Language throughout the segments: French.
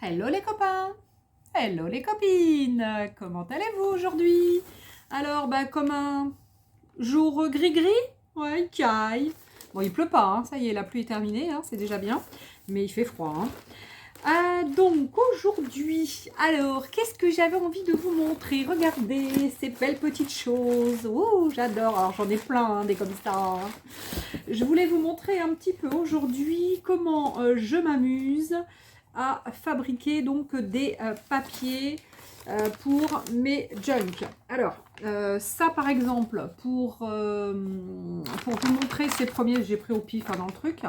Hello les copains, hello les copines, comment allez-vous aujourd'hui? Alors, comme un jour gris-gris, ouais, il caille. Bon, il pleut pas, hein, ça y est, la pluie est terminée, hein, c'est déjà bien, mais il fait froid, hein. Donc aujourd'hui, alors, qu'est-ce que j'avais envie de vous montrer? Regardez ces belles petites choses. Oh, j'adore. Alors, j'en ai plein, hein, des comme ça, hein. Je voulais vous montrer un petit peu aujourd'hui comment je m'amuse à fabriquer donc des papiers pour mes junk. Alors, ça par exemple, pour vous montrer ces premiers, j'ai pris au pif, hein, dans le truc.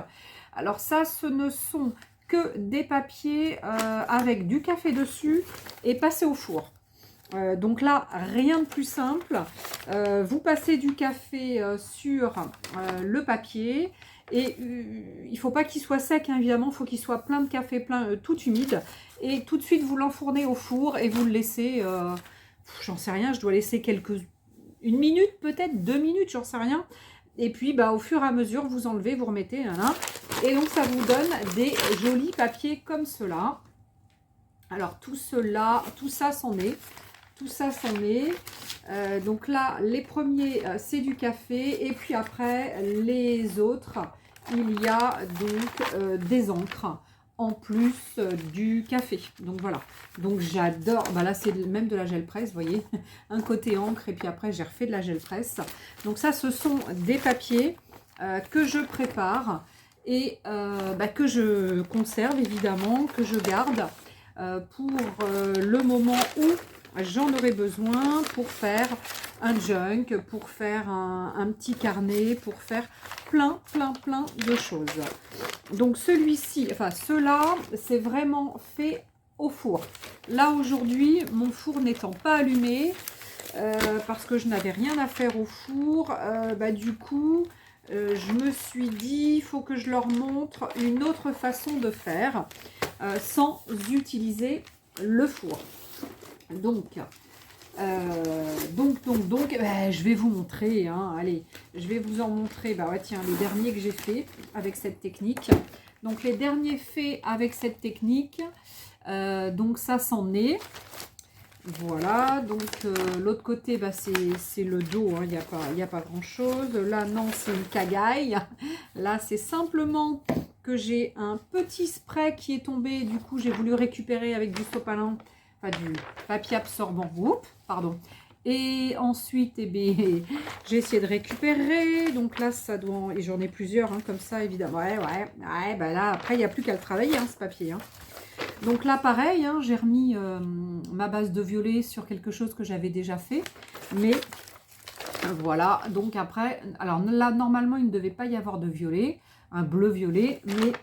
Alors ça, ce ne sont que des papiers avec du café dessus et passés au four. Donc là, rien de plus simple. Vous passez du café sur le papier et il ne faut pas qu'il soit sec, hein, évidemment, il faut qu'il soit plein de café, plein, tout humide. Et tout de suite, vous l'enfournez au four et vous le laissez, j'en sais rien, je dois laisser une minute peut-être, 2 minutes, j'en sais rien. Et puis, au fur et à mesure, vous enlevez, vous remettez, là. Et donc, ça vous donne des jolis papiers comme cela. Alors, tout ça c'en est. Tout ça s'en est. Donc là, les premiers, c'est du café. Et puis après, les autres, il y a donc des encres en plus du café. Donc voilà. Donc j'adore. Là, c'est même de la gel presse, vous voyez. Un côté encre et puis après, j'ai refait de la gel presse. Donc ça, ce sont des papiers que je prépare et que je conserve évidemment, que je garde pour le moment où j'en aurai besoin pour faire un junk, pour faire un petit carnet, pour faire plein de choses. Donc celui-ci, enfin ceux-là, c'est vraiment fait au four. Là aujourd'hui, mon four n'étant pas allumé, parce que je n'avais rien à faire au four, du coup, je me suis dit, il faut que je leur montre une autre façon de faire sans utiliser le four. Donc, je vais vous montrer, hein, allez, je vais vous en montrer, tiens, les derniers que j'ai fait avec cette technique. Donc, les derniers faits avec cette technique, donc ça c'en est. Voilà, donc l'autre côté, c'est le dos, hein, il n'y a pas grand-chose. Là, non, c'est une cagaille. Là, c'est simplement que j'ai un petit spray qui est tombé. Du coup, j'ai voulu récupérer avec du sopalin, enfin du papier absorbant. Oups, pardon. Et ensuite, j'ai essayé de récupérer. Donc là, ça doit... Et j'en ai plusieurs, hein, comme ça, évidemment. Ouais, là, après, il n'y a plus qu'à le travailler, hein, ce papier, hein. Donc là, pareil, hein, j'ai remis ma base de violet sur quelque chose que j'avais déjà fait. Mais voilà, donc après, alors là, normalement, il ne devait pas y avoir de violet, un bleu-violet. Mais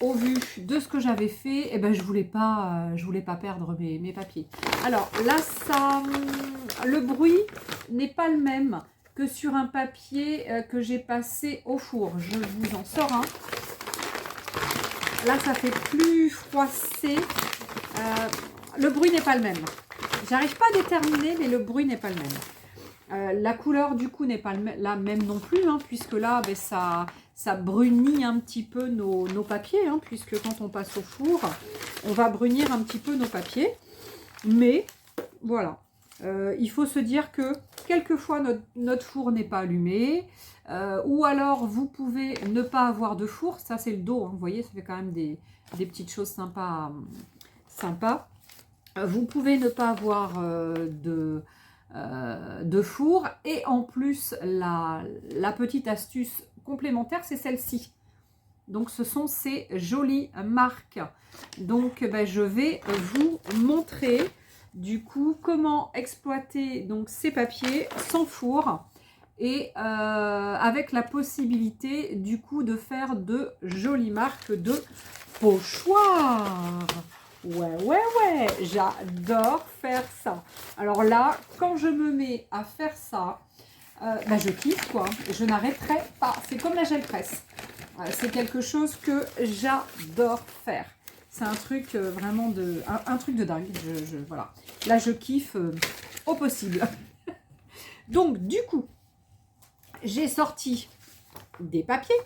au vu de ce que j'avais fait, je voulais pas perdre mes papiers. Alors là, le bruit n'est pas le même que sur un papier que j'ai passé au four. Je vous en sors un. Là, ça fait plus froissé. Le bruit n'est pas le même. J'arrive pas à déterminer, mais le bruit n'est pas le même. La couleur, du coup, n'est pas la même non plus, hein, puisque là, ça brunit un petit peu nos papiers, hein, puisque quand on passe au four, on va brunir un petit peu nos papiers. Mais, voilà. Il faut se dire que quelquefois, notre four n'est pas allumé. Ou alors vous pouvez ne pas avoir de four, ça c'est le dos, hein, vous voyez, ça fait quand même des petites choses sympas. Vous pouvez ne pas avoir de four, et en plus la petite astuce complémentaire, c'est celle-ci. Donc ce sont ces jolies marques. Donc je vais vous montrer du coup comment exploiter donc ces papiers sans four. Et avec la possibilité du coup de faire de jolies marques de pochoirs. Ouais, j'adore faire ça. Alors là, quand je me mets à faire ça, je kiffe quoi. Je n'arrêterai pas. C'est comme la gel presse. C'est quelque chose que j'adore faire. C'est un truc vraiment un truc de dingue. Voilà. Là, je kiffe au possible. Donc, du coup, j'ai sorti des papiers,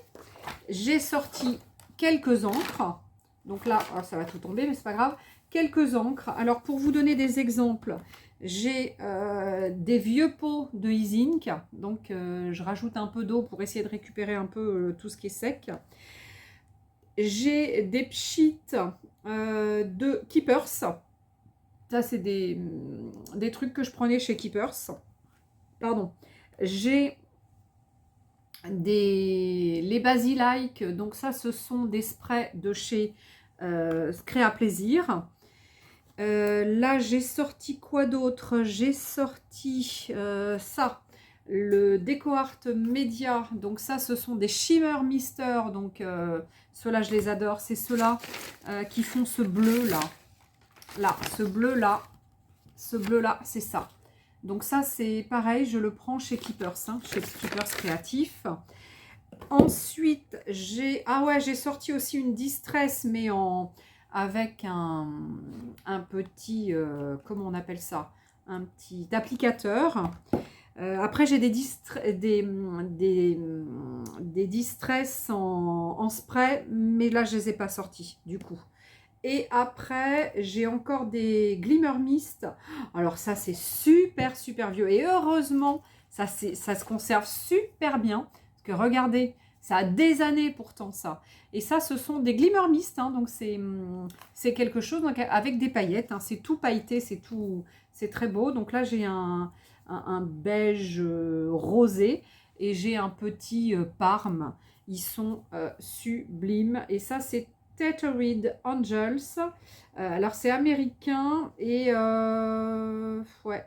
j'ai sorti quelques encres. Donc là, oh, ça va tout tomber, mais c'est pas grave. Quelques encres. Alors, pour vous donner des exemples, j'ai des vieux pots de Easy-Ink. Donc, je rajoute un peu d'eau pour essayer de récupérer un peu tout ce qui est sec. J'ai des pchites de Keepers. Ça, c'est des trucs que je prenais chez Keepers. Pardon. J'ai les Basilike. Donc ça, ce sont des sprays de chez Créa Plaisir. Là, j'ai sorti quoi d'autre? J'ai sorti ça. Le DecoArt Media, donc ça ce sont des Shimmer Mister, donc ceux-là je les adore, c'est ceux-là qui font ce bleu là, ce bleu là, c'est ça. Donc ça c'est pareil, je le prends chez Keepers, hein, chez Keepers Créatif. Ensuite j'ai sorti aussi une Distress mais avec un petit, comment on appelle ça, un petit applicateur. Après, j'ai des distress en spray, mais là, je ne les ai pas sortis, du coup. Et après, j'ai encore des Glimmer Mist. Alors ça, c'est super, super vieux. Et heureusement, ça se conserve super bien. Parce que regardez, ça a des années pourtant, ça. Et ça, ce sont des Glimmer Mist. Hein, donc, c'est quelque chose donc, avec des paillettes. Hein, c'est tout pailleté, c'est très beau. Donc là, j'ai un beige rosé et j'ai un petit parme. Ils sont sublimes et ça c'est Tethered Angels. Alors c'est américain et ouais,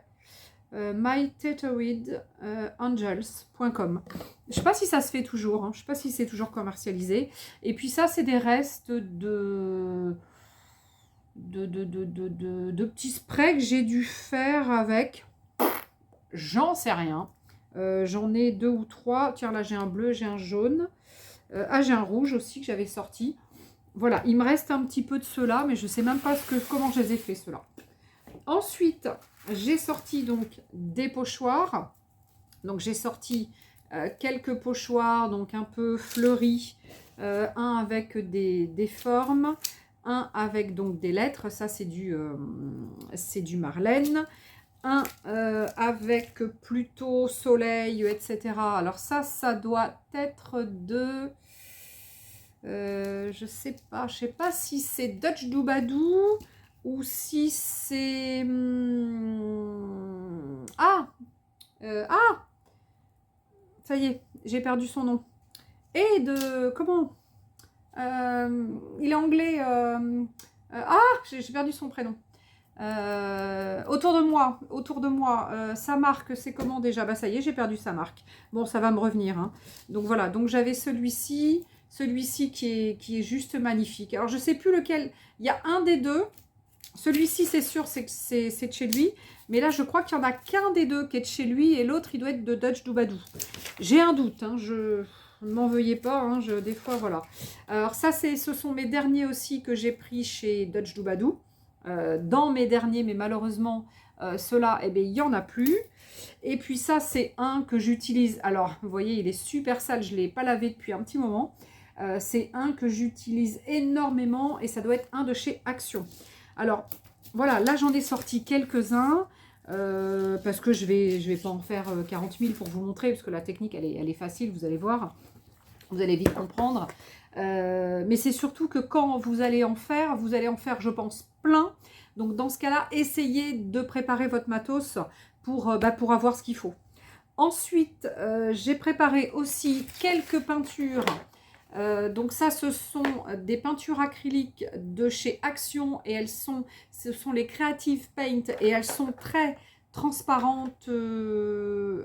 mytetheredangels.com. Je sais pas si ça se fait toujours, hein. Je sais pas si c'est toujours commercialisé. Et puis ça c'est des restes de petits sprays que j'ai dû faire avec. J'en sais rien. J'en ai 2 ou 3. Tiens, là, j'ai un bleu, j'ai un jaune. J'ai un rouge aussi que j'avais sorti. Voilà, il me reste un petit peu de ceux-là, mais je ne sais même pas comment je les ai fait, ceux-là. Ensuite, j'ai sorti donc des pochoirs. Donc, j'ai sorti quelques pochoirs, donc un peu fleuris. Un avec des formes. Un avec donc des lettres. Ça, c'est du Marlène. Un avec plutôt soleil, etc. Alors ça doit être de... je sais pas si c'est Dutch Doubadou ou si c'est... ça y est, j'ai perdu son nom. Et de... Comment il est anglais. J'ai perdu son prénom. Autour de moi, sa marque, c'est comment déjà? Bah ça y est, j'ai perdu sa marque. Bon, ça va me revenir. Hein. Donc voilà, donc j'avais celui-ci qui est juste magnifique. Alors je sais plus lequel, il y a un des deux. Celui-ci, c'est sûr, c'est de chez lui. Mais là, je crois qu'il n'y en a qu'un des deux qui est de chez lui et l'autre, il doit être de Dutch Doubadou. J'ai un doute, hein, ne m'en veuillez pas, hein, des fois, voilà. Alors ça, ce sont mes derniers aussi que j'ai pris chez Dutch Doubadou. Dans mes derniers, mais malheureusement, ceux-là, eh bien, il n'y en a plus. Et puis ça, c'est un que j'utilise. Alors, vous voyez, il est super sale, je ne l'ai pas lavé depuis un petit moment. C'est un que j'utilise énormément et ça doit être un de chez Action. Alors, voilà, là, j'en ai sorti quelques-uns. Parce que je vais pas en faire 40 000 pour vous montrer, parce que la technique, elle est facile, vous allez voir. Vous allez vite comprendre. Mais c'est surtout que quand vous allez en faire, je pense, plein. Donc, dans ce cas-là, essayez de préparer votre matos pour avoir ce qu'il faut. Ensuite, j'ai préparé aussi quelques peintures. Donc ça, ce sont des peintures acryliques de chez Action et ce sont les Creative Paint et elles sont très transparentes,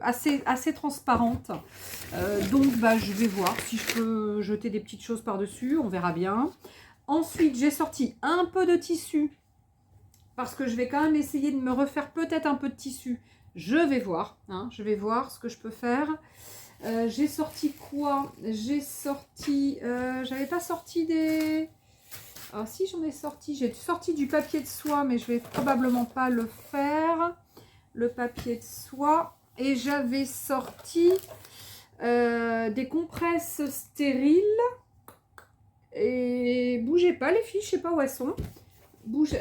assez transparentes. Donc je vais voir si je peux jeter des petites choses par-dessus, on verra bien. Ensuite, j'ai sorti un peu de tissu parce que je vais quand même essayer de me refaire peut-être un peu de tissu. Je vais voir, hein, je vais voir ce que je peux faire. J'ai sorti quoi? J'ai sorti... j'avais pas sorti des... Ah si, j'en ai sorti. J'ai sorti du papier de soie, mais je vais probablement pas le faire. Le papier de soie. Et j'avais sorti des compresses stériles. Et bougez pas les filles, je sais pas où elles sont.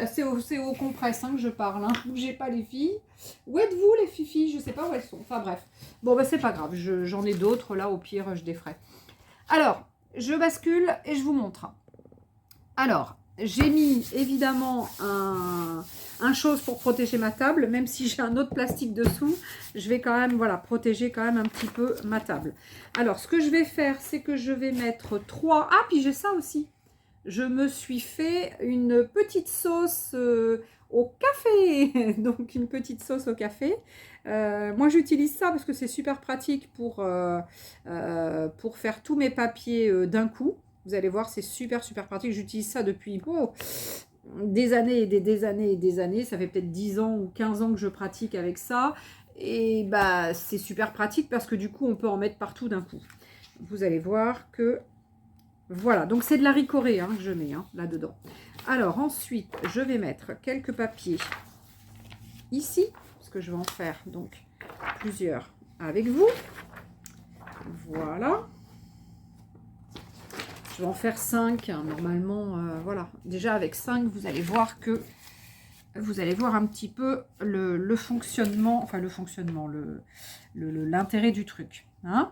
C'est au compresse hein, que je parle, hein. Bougez pas les filles. Où êtes-vous les filles? Je sais pas où elles sont. Enfin bref. Bon bah c'est pas grave, j'en ai d'autres là, au pire je déferai. Alors, je bascule et je vous montre. Alors, j'ai mis évidemment un chose pour protéger ma table, même si j'ai un autre plastique dessous, je vais quand même, voilà, protéger quand même un petit peu ma table. Alors, ce que je vais faire, c'est que je vais mettre 3... Ah, puis j'ai ça aussi. Je me suis fait une petite sauce au café. Donc, une petite sauce au café. Moi, j'utilise ça parce que c'est super pratique pour faire tous mes papiers d'un coup. Vous allez voir, c'est super, super pratique. J'utilise ça depuis des années et des années et des années. Ça fait peut-être 10 ans ou 15 ans que je pratique avec ça. Et bah, c'est super pratique parce que du coup, on peut en mettre partout d'un coup. Vous allez voir que... Voilà, donc c'est de la ricorée hein, que je mets hein, là-dedans. Alors ensuite, je vais mettre quelques papiers ici, parce que je vais en faire donc plusieurs avec vous. Voilà. Je vais en faire 5, hein, normalement, voilà. Déjà avec 5, vous allez voir un petit peu le fonctionnement, enfin le fonctionnement, l'intérêt du truc. Hein.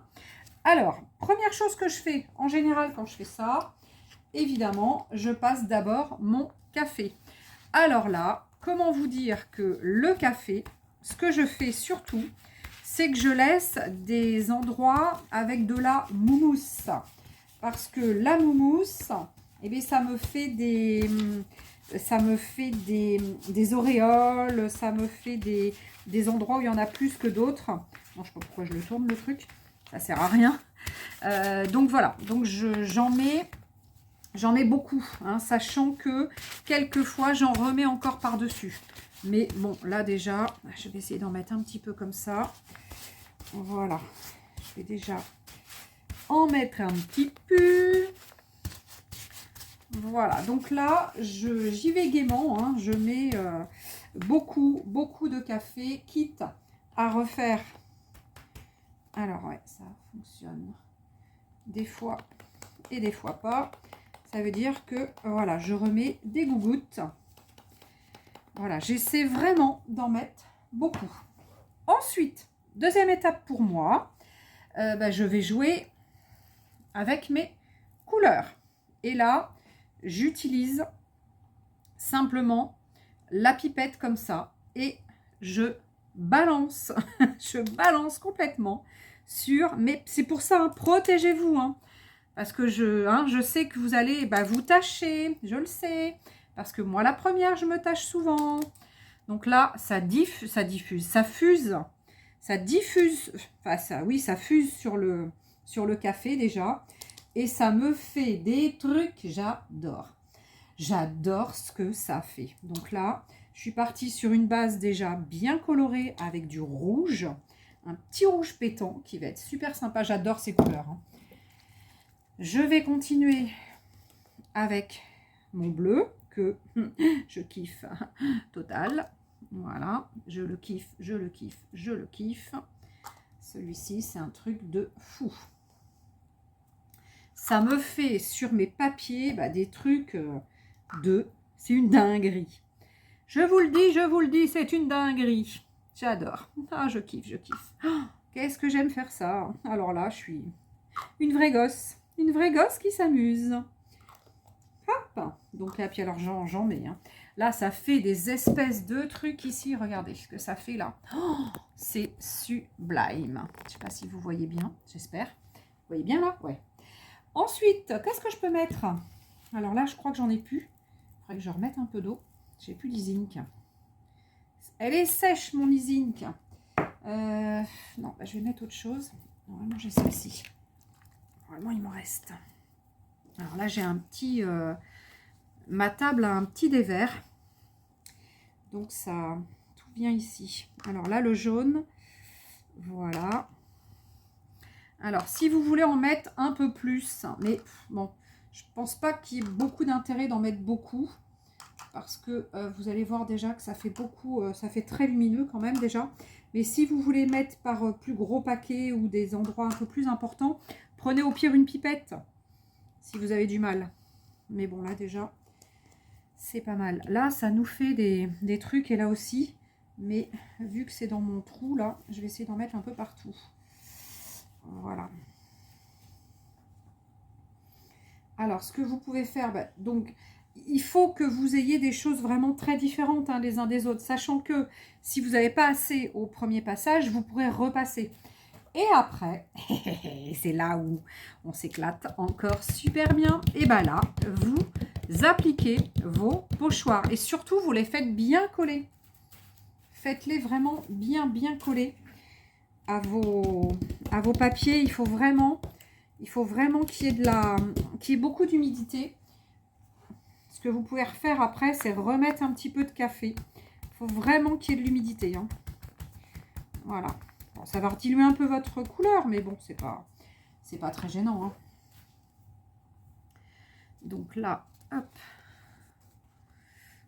Alors, première chose que je fais, en général, quand je fais ça, évidemment, je passe d'abord mon café. Alors là, comment vous dire que le café, ce que je fais surtout, c'est que je laisse des endroits avec de la moumousse. Parce que la moumousse, eh bien, ça me fait des auréoles, ça me fait des endroits où il y en a plus que d'autres. Bon, je ne sais pas pourquoi je le tourne le truc. Ça sert à rien. Donc voilà, donc j'en mets beaucoup, hein, sachant que quelquefois j'en remets encore par-dessus. Mais bon, là déjà, je vais essayer d'en mettre un petit peu comme ça. Voilà, je vais déjà en mettre un petit peu. Voilà, donc là, j'y vais gaiement, hein, je mets beaucoup de café, quitte à refaire. Alors ouais, ça fonctionne des fois et des fois pas. Ça veut dire que voilà, je remets des gougouttes. Voilà, j'essaie vraiment d'en mettre beaucoup. Ensuite, deuxième étape pour moi, je vais jouer avec mes couleurs. Et là, j'utilise simplement la pipette comme ça et je balance, je balance complètement sur, mais c'est pour ça, hein, protégez-vous, hein, parce que je sais que vous allez vous tâcher, je le sais, parce que moi la première je me tâche souvent. Donc là ça diffuse, ça fuse sur le café déjà, et ça me fait des trucs, j'adore ce que ça fait. Donc là je suis partie sur une base déjà bien colorée avec du rouge, un petit rouge pétant qui va être super sympa. J'adore ces couleurs, hein. Je vais continuer avec mon bleu que je kiffe total. Voilà, je le kiffe, je le kiffe, je le kiffe. Celui-ci, c'est un truc de fou. Ça me fait sur mes papiers des trucs c'est une dinguerie. Je vous le dis, c'est une dinguerie. J'adore. Ah, je kiffe, je kiffe. Oh, qu'est-ce que j'aime faire ça. Alors là, je suis une vraie gosse. Une vraie gosse qui s'amuse. Hop. Donc là, puis alors j'en mets. Hein. Là, ça fait des espèces de trucs ici. Regardez ce que ça fait là. Oh, c'est sublime. Je ne sais pas si vous voyez bien. J'espère. Vous voyez bien là? Ouais. Ensuite, qu'est-ce que je peux mettre? Alors là, je crois que j'en ai plus. Il faudrait que je remette un peu d'eau. J'ai plus d'e-zinc. Elle est sèche, mon e-zinc. Non, je vais mettre autre chose. Normalement, j'ai celle-ci. Normalement, il m'en reste. Alors là, j'ai un petit... ma table a un petit dévers. Donc, ça... Tout vient ici. Alors là, le jaune. Voilà. Alors, si vous voulez en mettre un peu plus, mais bon, je pense pas qu'il y ait beaucoup d'intérêt d'en mettre beaucoup. Parce que vous allez voir déjà que ça fait beaucoup, ça fait très lumineux quand même déjà. Mais si vous voulez mettre par plus gros paquets ou des endroits un peu plus importants, prenez au pire une pipette, si vous avez du mal. Mais bon, là déjà, c'est pas mal. Là, ça nous fait des trucs, et là aussi. Mais vu que c'est dans mon trou, là, je vais essayer d'en mettre un peu partout. Voilà. Alors, ce que vous pouvez faire, bah, donc, il faut que vous ayez des choses vraiment très différentes hein, les uns des autres, sachant que si vous n'avez pas assez au premier passage, vous pourrez repasser. Et après, c'est là où on s'éclate encore super bien. Et bien là, vous appliquez vos pochoirs. Et surtout, vous les faites bien coller. Faites-les vraiment bien coller à vos papiers. Il faut vraiment qu'il y ait beaucoup d'humidité. Ce que vous pouvez refaire après, c'est remettre un petit peu de café. Il faut vraiment qu'il y ait de l'humidité. Hein. Voilà. Bon, ça va diluer un peu votre couleur, mais bon, c'est pas très gênant. Hein. Donc là, hop.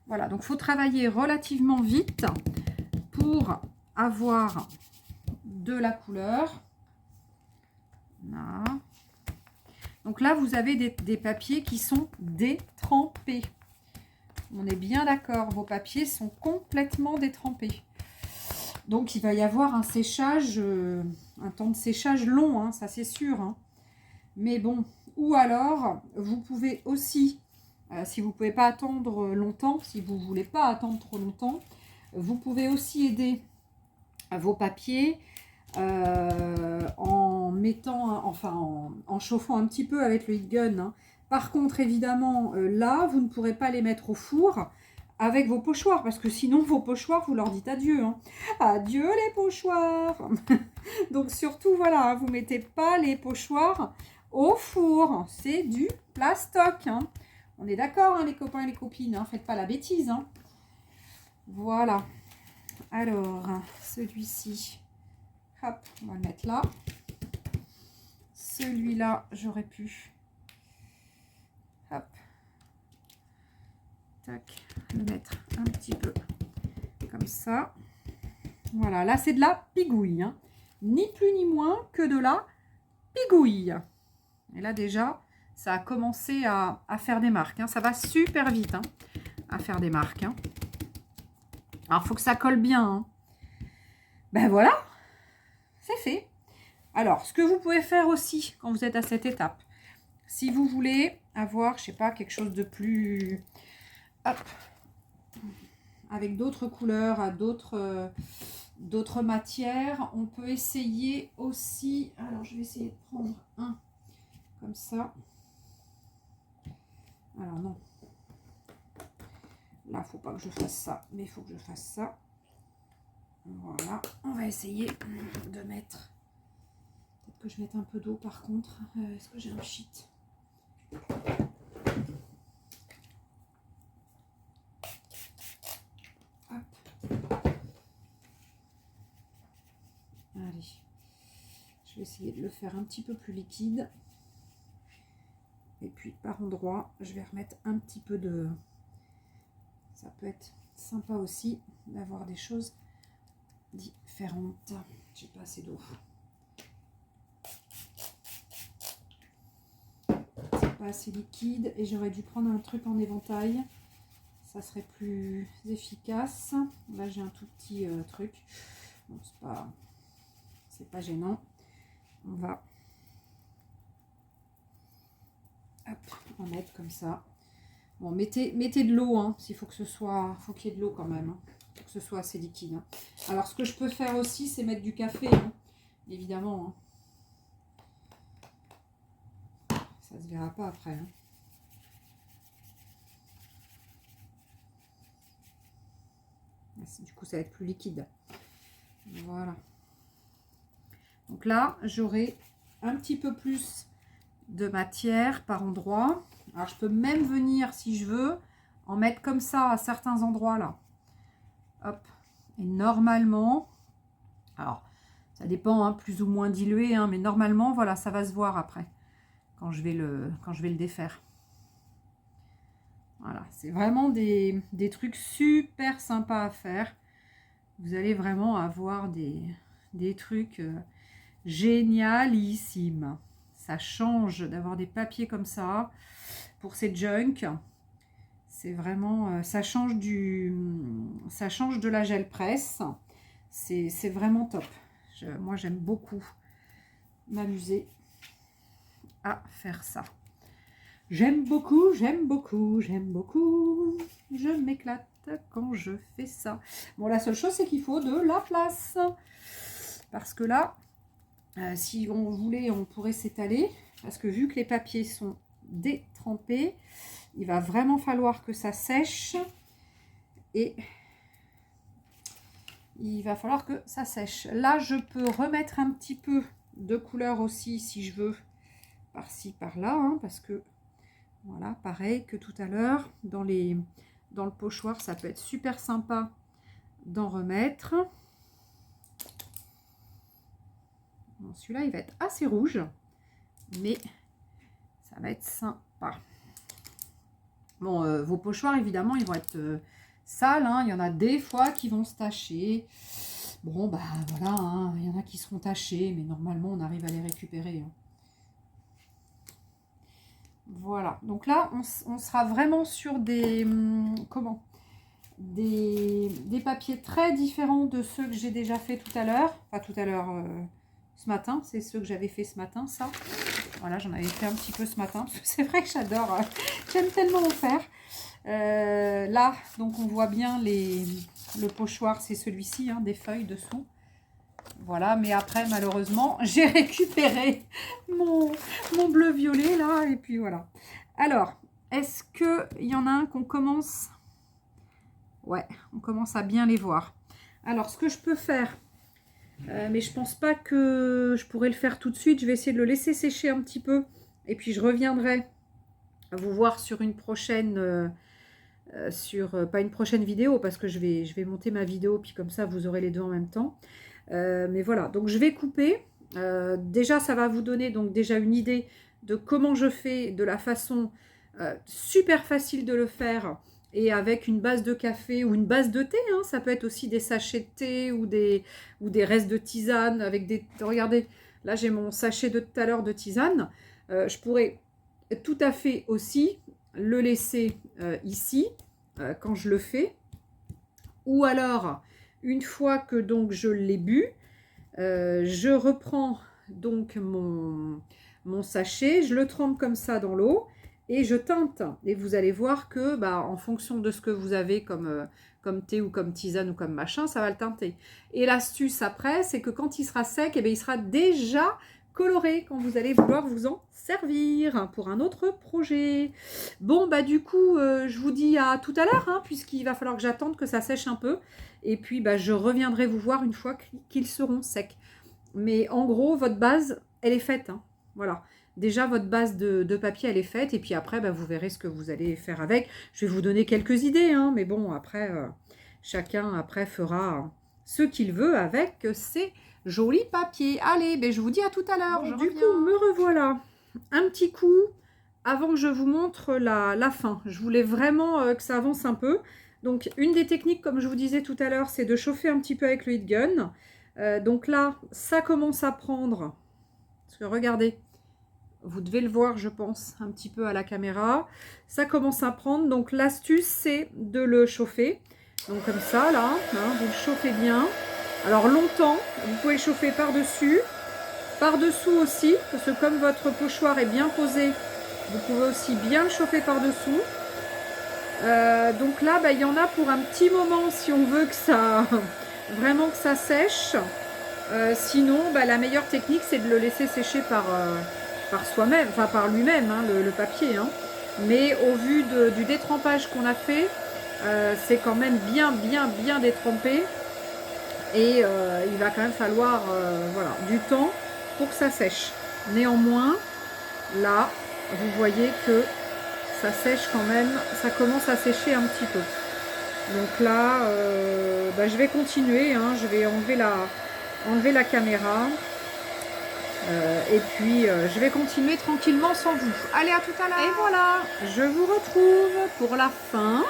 Voilà, donc il faut travailler relativement vite pour avoir de la couleur. Là. Donc là, vous avez des papiers qui sont détrempés. On est bien d'accord, vos papiers sont complètement détrempés. Donc, il va y avoir un séchage, un temps de séchage long, hein, ça c'est sûr. Hein. Mais bon, ou alors, vous pouvez aussi, si vous ne pouvez pas attendre longtemps, si vous ne voulez pas attendre trop longtemps, vous pouvez aussi aider vos papiers en mettant, en chauffant un petit peu avec le heat gun. Hein. Par contre, évidemment, là, vous ne pourrez pas les mettre au four avec vos pochoirs, parce que sinon, vos pochoirs, vous leur dites adieu. Hein. Adieu les pochoirs. Donc, surtout, voilà, vous ne mettez pas les pochoirs au four. C'est du plastoc. Hein. On est d'accord, hein, les copains et les copines. Hein. Faites pas la bêtise. Hein. Voilà. Alors, celui-ci, hop, on va le mettre là. Celui-là, j'aurais pu, hop, tac, le mettre un petit peu comme ça. Voilà, là, c'est de la pigouille. Hein. Ni plus ni moins que de la pigouille. Et là, déjà, ça a commencé à faire des marques. Hein. Ça va super vite hein, à faire des marques. Hein. Alors, il faut que ça colle bien. Hein. Ben voilà, c'est fait. Alors, ce que vous pouvez faire aussi quand vous êtes à cette étape, si vous voulez avoir, je sais pas, quelque chose de plus... Hop, avec d'autres couleurs, à d'autres matières, on peut essayer aussi... Alors, je vais essayer de prendre un comme ça. Alors, non. Là, il ne faut pas que je fasse ça, mais il faut que je fasse ça. Voilà, on va essayer de mettre... Peut-être que je mette un peu d'eau par contre. Est-ce que j'ai un sheet? Hop. Allez. Je vais essayer de le faire un petit peu plus liquide. Et puis par endroit, je vais remettre un petit peu de... Ça peut être sympa aussi d'avoir des choses différentes. J'ai pas assez d'eau. C'est pas assez liquide et j'aurais dû prendre un truc en éventail. Ça serait plus efficace. Là j'ai un tout petit truc. Bon, c'est pas gênant. On va en mettre comme ça. Bon, mettez de l'eau, hein, s'il faut que ce soit, faut qu'il y ait de l'eau quand même, hein, pour que ce soit assez liquide. Hein. Alors, ce que je peux faire aussi, c'est mettre du café, hein, évidemment. Hein. Ça se verra pas après. Hein. Du coup, ça va être plus liquide. Voilà. Donc là, j'aurai un petit peu plus de matière par endroit. Alors, je peux même venir, si je veux, en mettre comme ça à certains endroits là. Hop. Et normalement, alors, ça dépend, hein, plus ou moins dilué, hein, mais normalement, voilà, ça va se voir après, quand je vais le défaire. Voilà, c'est vraiment des trucs super sympas à faire. Vous allez vraiment avoir des trucs génialissimes. Ça change d'avoir des papiers comme ça. pour ces junks. C'est vraiment, ça change de la gel presse. C'est vraiment top. Moi, j'aime beaucoup m'amuser à faire ça. J'aime beaucoup, j'aime beaucoup, j'aime beaucoup. Je m'éclate quand je fais ça. Bon, la seule chose, c'est qu'il faut de la place. Parce que là, si on voulait, on pourrait s'étaler. Parce que vu que les papiers sont détrempés, il va vraiment falloir que ça sèche. Et il va falloir que ça sèche. Là, je peux remettre un petit peu de couleur aussi, si je veux, par-ci, par-là. Hein, parce que, voilà, pareil que tout à l'heure, dans le pochoir, ça peut être super sympa d'en remettre. Bon, celui-là, il va être assez rouge, mais ça va être sympa. Bon, vos pochoirs, évidemment, ils vont être sales. Hein. Il y en a des fois qui vont se tacher. Bon, bah voilà, hein. Il y en a qui seront tachés, mais normalement, on arrive à les récupérer. Hein. Voilà. Donc là, on sera vraiment sur des... des papiers très différents de ceux que j'ai déjà fait tout à l'heure. Enfin, tout à l'heure, ce matin. C'est ceux que j'avais fait ce matin, ça. Voilà, j'en avais fait un petit peu ce matin. Parce que c'est vrai que j'adore. J'aime tellement en faire. Là, donc on voit bien le pochoir, c'est celui-ci, hein, des feuilles dessous. Voilà, mais après, malheureusement, j'ai récupéré mon bleu-violet, là. Et puis voilà. Alors, est-ce qu'il y en a un qu'on commence... Ouais, on commence à bien les voir. Alors, ce que je peux faire, mais je pense pas que je pourrais le faire tout de suite. Je vais essayer de le laisser sécher un petit peu. Et puis, je reviendrai vous voir sur une prochaine... pas une prochaine vidéo, parce que je vais monter ma vidéo, puis comme ça, vous aurez les deux en même temps. Mais voilà, donc je vais couper. Déjà, ça va vous donner donc déjà une idée de comment je fais, de la façon super facile de le faire, et avec une base de café ou une base de thé, hein, ça peut être aussi des sachets de thé ou des restes de tisane avec des... Regardez, là j'ai mon sachet de tout à l'heure de tisane. Je pourrais tout à fait aussi le laisser ici quand je le fais, ou alors une fois que donc je l'ai bu, je reprends donc mon sachet, je le trempe comme ça dans l'eau et je teinte. Et vous allez voir que en fonction de ce que vous avez comme thé ou comme tisane ou comme machin, ça va le teinter. Et l'astuce après, c'est que quand il sera sec, il sera déjà coloré quand vous allez vouloir vous en servir pour un autre projet. Bon, du coup, je vous dis à tout à l'heure, hein, puisqu'il va falloir que j'attende que ça sèche un peu. Et puis, je reviendrai vous voir une fois qu'ils seront secs. Mais en gros, votre base, elle est faite. Hein. Voilà. Déjà, votre base de papier, elle est faite. Et puis après, vous verrez ce que vous allez faire avec. Je vais vous donner quelques idées. Hein, mais bon, après, chacun après fera ce qu'il veut avec ces jolis papiers. Allez, je vous dis à tout à l'heure. Bon, du coup, me revoilà. Un petit coup, avant que je vous montre la fin. Je voulais vraiment que ça avance un peu. Donc, une des techniques, comme je vous disais tout à l'heure, c'est de chauffer un petit peu avec le heat gun. Donc là, ça commence à prendre. Parce que regardez, vous devez le voir, je pense, un petit peu à la caméra. Ça commence à prendre. Donc, l'astuce, c'est de le chauffer. Donc, comme ça, là, hein, vous le chauffez bien. Alors, longtemps, vous pouvez le chauffer par-dessus. Par-dessous aussi, parce que comme votre pochoir est bien posé, vous pouvez aussi bien le chauffer par-dessous. Donc là, il y en a pour un petit moment si on veut que ça vraiment que ça sèche. Sinon, la meilleure technique, c'est de le laisser sécher par soi-même, enfin par lui-même, hein, le papier. Hein. Mais au vu du détrempage qu'on a fait, c'est quand même bien détrempé. Et il va quand même falloir voilà, du temps pour que ça sèche. Néanmoins, là, vous voyez que ça sèche quand même, ça commence à sécher un petit peu. Donc là, je vais continuer, hein, je vais enlever la caméra. Et puis, je vais continuer tranquillement sans vous. Allez, à tout à l'heure. Et voilà, je vous retrouve pour la fin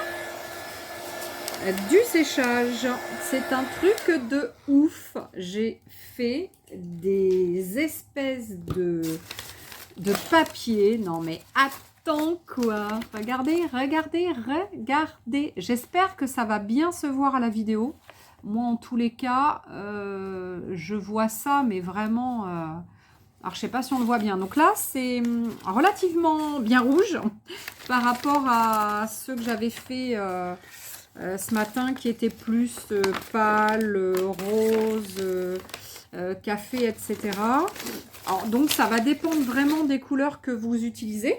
du séchage. C'est un truc de ouf. J'ai fait des espèces de papier. Non, mais éclatant, quoi. Regardez, regardez, regardez. J'espère que ça va bien se voir à la vidéo. Moi, en tous les cas, je vois ça, mais vraiment... alors, je sais pas si on le voit bien. Donc là, c'est relativement bien rouge par rapport à ceux que j'avais fait ce matin, qui étaient plus pâle, rose, café, etc. Alors, donc, ça va dépendre vraiment des couleurs que vous utilisez.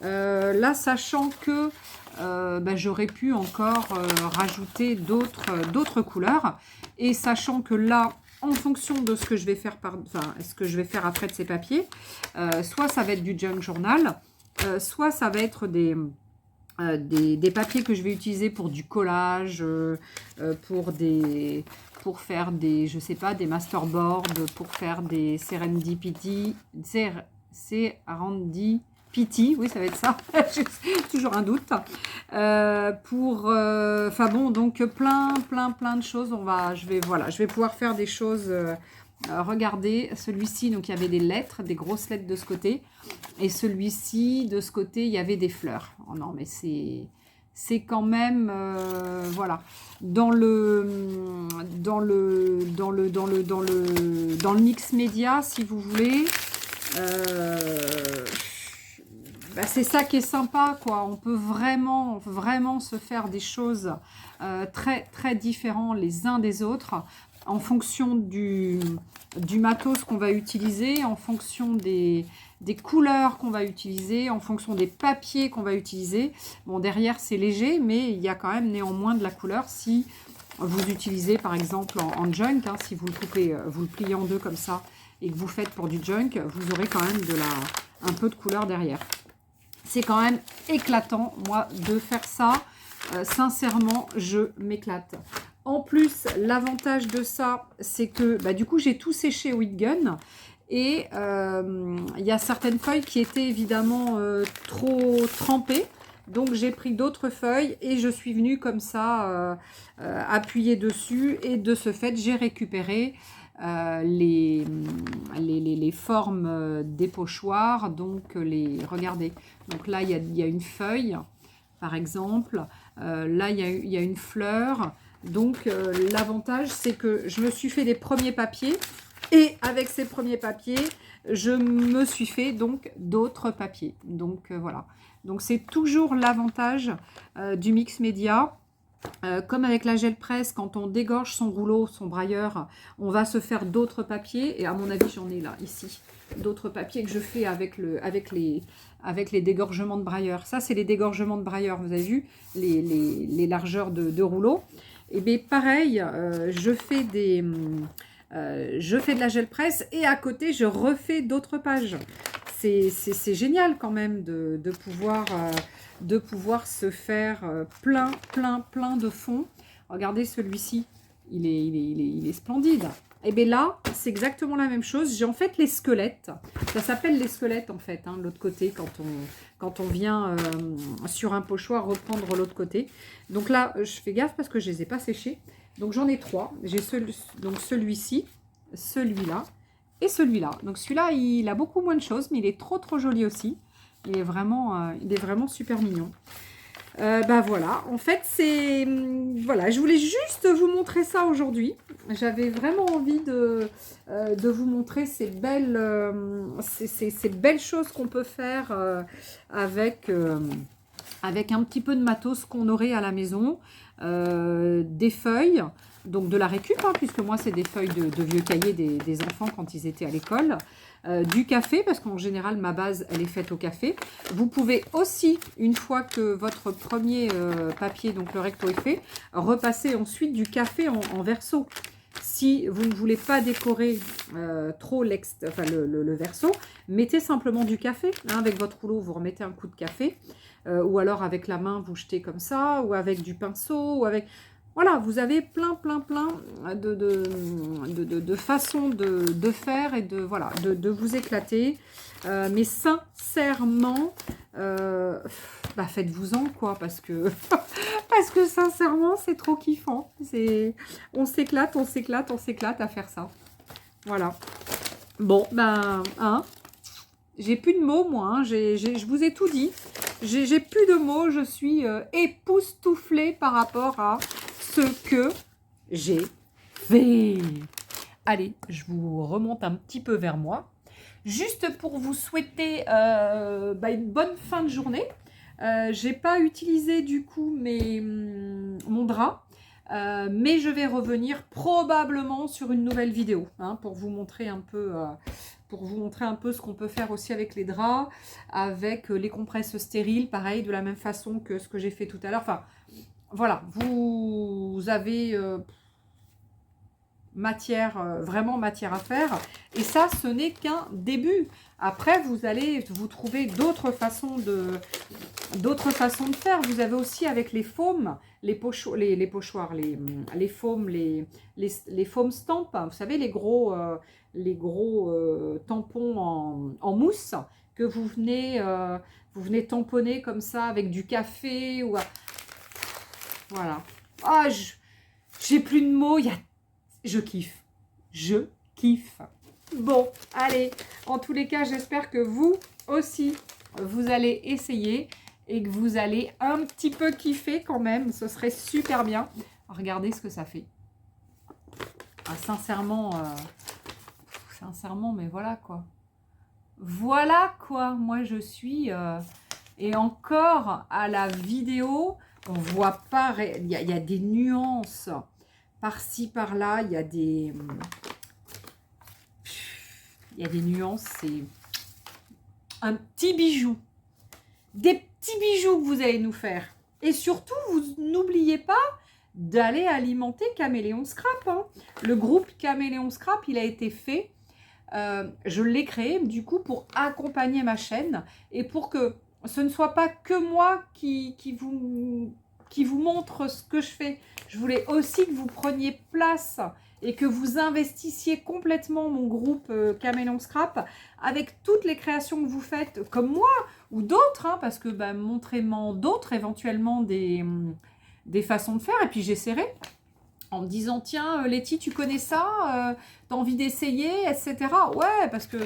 Là, sachant que j'aurais pu encore rajouter d'autres couleurs. Et sachant que là, en fonction de ce que je vais faire, ce que je vais faire après de ces papiers, soit ça va être du junk journal, soit ça va être des papiers que je vais utiliser pour du collage, pour faire des, je sais pas, des masterboards, pour faire des serendipity, oui, ça va être ça, j'ai toujours un doute. Enfin bon, donc plein de choses. Je vais pouvoir faire des choses. Regardez, celui-ci, donc il y avait des lettres, des grosses lettres de ce côté. Et celui-ci, de ce côté, il y avait des fleurs. Oh non, mais c'est quand même, voilà. Dans le mix média, si vous voulez, c'est ça qui est sympa, quoi. On peut vraiment se faire des choses très différentes les uns des autres en fonction du matos qu'on va utiliser, en fonction des couleurs qu'on va utiliser, en fonction des papiers qu'on va utiliser. Bon, derrière, c'est léger, mais il y a quand même néanmoins de la couleur si vous utilisez, par exemple, en junk, hein, si vous le coupez, vous le pliez en deux comme ça, et que vous faites pour du junk, vous aurez quand même un peu de couleur derrière. C'est quand même éclatant, moi, de faire ça. Sincèrement, je m'éclate. En plus, l'avantage de ça, c'est que du coup, j'ai tout séché au heat gun. Et il y a certaines feuilles qui étaient évidemment trop trempées. Donc, j'ai pris d'autres feuilles et je suis venue comme ça appuyer dessus. Et de ce fait, j'ai récupéré les formes des pochoirs. Donc, regardez. Donc là, il y a une feuille, par exemple. Là, il y a une fleur. Donc, l'avantage, c'est que je me suis fait des premiers papiers. Et avec ces premiers papiers, je me suis fait donc d'autres papiers. Donc, voilà. Donc, c'est toujours l'avantage du mix média. Comme avec la gel presse, quand on dégorge son rouleau, son brailleur, on va se faire d'autres papiers. Et à mon avis, j'en ai là, ici, d'autres papiers que je fais avec les dégorgements de brailleur. Ça, c'est les dégorgements de brailleur. Vous avez vu les largeurs de rouleau. Et bien, pareil, je fais de la gel presse et à côté, je refais d'autres pages. C'est génial quand même de pouvoir se faire plein de fonds. Regardez celui-ci, il est splendide. Et bien là, c'est exactement la même chose. J'ai en fait les squelettes. Ça s'appelle les squelettes en fait, hein, de l'autre côté, quand on vient sur un pochoir reprendre l'autre côté. Donc là, je fais gaffe parce que je ne les ai pas séchés. Donc j'en ai trois. J'ai celui-ci, celui-là et celui-là. Donc celui-là, il a beaucoup moins de choses, mais il est trop joli aussi. Il est vraiment super mignon. Voilà, en fait, voilà, je voulais juste vous montrer ça aujourd'hui. J'avais vraiment envie de vous montrer ces belles choses qu'on peut faire avec un petit peu de matos qu'on aurait à la maison. Des feuilles, donc de la récup, hein, puisque moi, c'est des feuilles de vieux cahiers des enfants quand ils étaient à l'école. Du café, parce qu'en général, ma base, elle est faite au café. Vous pouvez aussi, une fois que votre premier papier, donc le recto est fait, repasser ensuite du café en verso. Si vous ne voulez pas décorer trop le verso, mettez simplement du café. Hein, avec votre rouleau, vous remettez un coup de café. Ou alors avec la main, vous jetez comme ça, ou avec du pinceau, ou avec... Voilà, vous avez plein de façons de faire et de vous éclater. Mais sincèrement, faites-vous-en quoi, parce que sincèrement, c'est trop kiffant. On s'éclate à faire ça. Voilà. Bon, hein. J'ai plus de mots, moi. Hein. Je vous ai tout dit. J'ai plus de mots. Je suis époustouflée par rapport à ce que j'ai fait. Allez, je vous remonte un petit peu vers moi. Juste pour vous souhaiter une bonne fin de journée. J'ai pas utilisé du coup mon drap. Mais je vais revenir probablement sur une nouvelle vidéo hein, pour vous montrer un peu ce qu'on peut faire aussi avec les draps, avec les compresses stériles, pareil, de la même façon que ce que j'ai fait tout à l'heure. Enfin, voilà, vous avez vraiment matière à faire. Et ça, ce n'est qu'un début. Après, vous allez vous trouver d'autres façons de faire. Vous avez aussi avec les faumes, les pochoirs, les faumes, les foam stamps, vous savez, les gros tampons en mousse que vous venez tamponner comme ça avec du café. Voilà. Ah, j'ai plus de mots, je kiffe. Je kiffe. Bon, allez. En tous les cas, j'espère que vous aussi, vous allez essayer et que vous allez un petit peu kiffer quand même. Ce serait super bien. Regardez ce que ça fait. Ah, sincèrement, mais voilà quoi. Voilà quoi. Moi, je suis... et encore, à la vidéo, on voit pas... Il y a des nuances par-ci, par-là. Il y a des nuances. C'est un petit bijou. Des petits bijoux que vous allez nous faire. Et surtout, vous n'oubliez pas d'aller alimenter Caméléon Scrap. Hein. Le groupe Caméléon Scrap, il a été fait. Je l'ai créé du coup pour accompagner ma chaîne et pour que ce ne soit pas que moi qui vous montre ce que je fais. Je voulais aussi que vous preniez place et que vous investissiez complètement mon groupe Caméléon Scrap avec toutes les créations que vous faites, comme moi ou d'autres, hein, parce que montrez-moi d'autres éventuellement des façons de faire et puis j'essaierai. En me disant, tiens, Letty, tu connais ça, t'as envie d'essayer, etc. Ouais, parce que,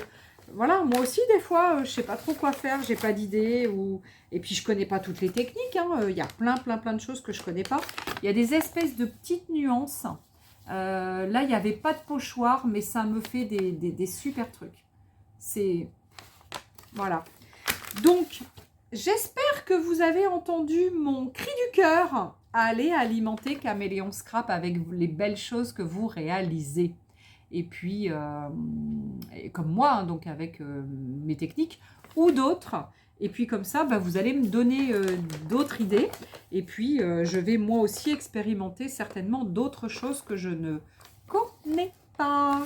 voilà, moi aussi, des fois, je sais pas trop quoi faire, j'ai pas d'idée, et puis je connais pas toutes les techniques, hein. Il y a plein de choses que je connais pas. Il y a des espèces de petites nuances. Là, il n'y avait pas de pochoir, mais ça me fait des super trucs. C'est... Voilà. Donc, j'espère que vous avez entendu mon cri du cœur. Allez alimenter Caméléon Scrap avec les belles choses que vous réalisez. Et puis, comme moi, hein, donc avec mes techniques ou d'autres. Et puis comme ça, vous allez me donner d'autres idées. Et puis, je vais moi aussi expérimenter certainement d'autres choses que je ne connais pas.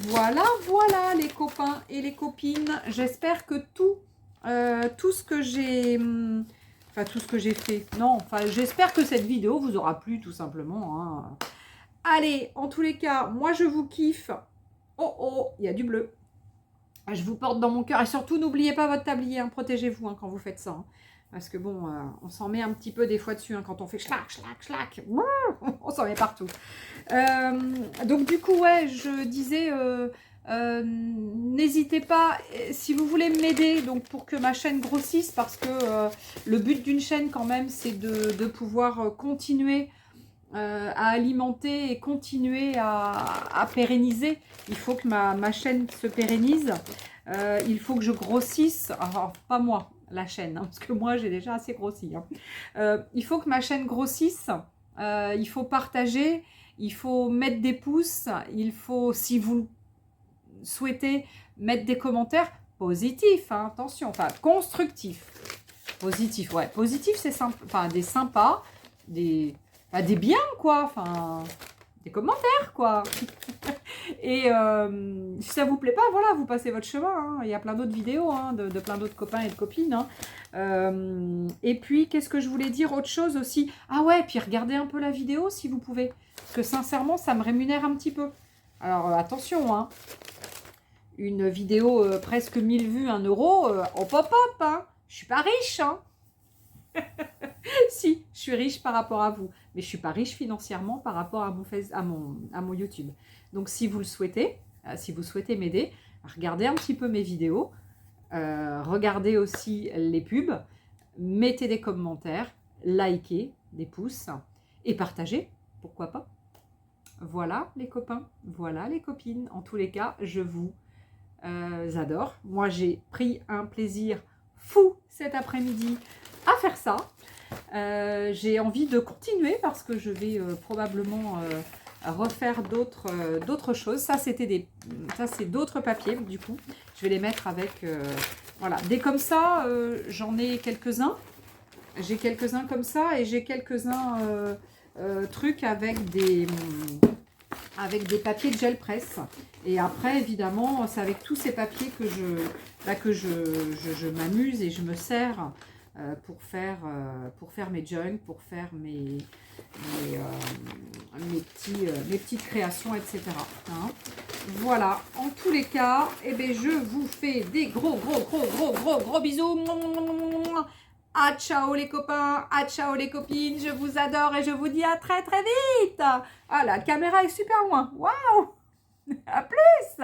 Voilà, voilà les copains et les copines. J'espère que tout ce que j'ai... Enfin, tout ce que j'ai fait. Non, enfin, j'espère que cette vidéo vous aura plu, tout simplement. Hein. Allez, en tous les cas, moi, je vous kiffe. Oh, oh, il y a du bleu. Je vous porte dans mon cœur. Et surtout, n'oubliez pas votre tablier. Hein. Protégez-vous hein, quand vous faites ça. Hein. Parce que bon, on s'en met un petit peu des fois dessus. Hein, quand on fait schlac, schlac, schlac. On s'en met partout. Donc, du coup, ouais, je disais... n'hésitez pas, si vous voulez m'aider donc pour que ma chaîne grossisse, parce que le but d'une chaîne quand même c'est de pouvoir continuer à alimenter et continuer à pérenniser. Il faut que ma chaîne se pérennise, il faut que je grossisse, alors pas moi, la chaîne, hein, parce que moi j'ai déjà assez grossi. Hein. Il faut que ma chaîne grossisse, il faut partager, il faut mettre des pouces, il faut, si vous souhaitez mettre des commentaires positifs, hein, attention, enfin constructifs. Positif, ouais, positif c'est sympa, enfin des sympas, des biens quoi, enfin des commentaires quoi. Et si ça vous plaît pas, voilà, vous passez votre chemin. Hein. Il y a plein d'autres vidéos hein, de plein d'autres copains et de copines. Hein. Et puis qu'est-ce que je voulais dire autre chose aussi. Ah ouais, puis regardez un peu la vidéo si vous pouvez, parce que sincèrement ça me rémunère un petit peu. Alors attention, hein. Une vidéo presque 1000 vues, 1 euro, en pop-up, hein. Je suis pas riche, hein. Si, je suis riche par rapport à vous, mais je suis pas riche financièrement par rapport à mon YouTube. Donc, si vous le souhaitez, si vous souhaitez m'aider, regardez un petit peu mes vidéos. regardez aussi les pubs, mettez des commentaires, likez, des pouces et partagez, pourquoi pas. Voilà les copains, voilà les copines. En tous les cas, je vous adore. Moi, j'ai pris un plaisir fou cet après-midi à faire ça. J'ai envie de continuer parce que je vais probablement refaire d'autres choses. Ça, c'est d'autres papiers, du coup. Je vais les mettre avec... voilà, des comme ça, j'en ai quelques-uns. J'ai quelques-uns comme ça et j'ai quelques-uns trucs avec des papiers de gel presse. Et après, évidemment, c'est avec tous ces papiers que je m'amuse et je me sers pour faire mes jugs, pour faire mes petites créations, etc. Hein. Voilà, en tous les cas, eh bien, je vous fais des gros bisous. Ah, ciao les copains, ah, ciao les copines, je vous adore et je vous dis à très vite. Ah, la caméra est super loin, waouh. À plus.